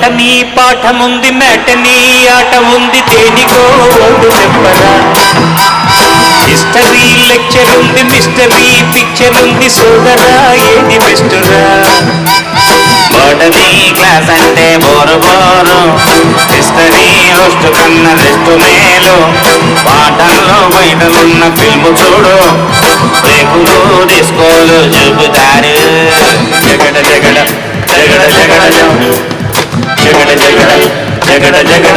botany పాఠముంది matinee ఆట ఉంది దేనికో ఓటు చెప్పరా హిస్టరీ లెక్చర్ ఉంది మిస్టరీ పిక్చర్ ఉంది సోదరా ఏది బెస్టురా బోటనీ క్లాస్ అంటే బోరు బోరు హిస్టరీ రోస్ట్ కన్నా రెస్ట్ మేలు పాఠంలో బయటలున్న ఫిల్మ్ చూడు రేకులు డిస్కోలు చూపుతారు జగడ జగడ జగడ జగడ జగడ జగడ జగడ జగడ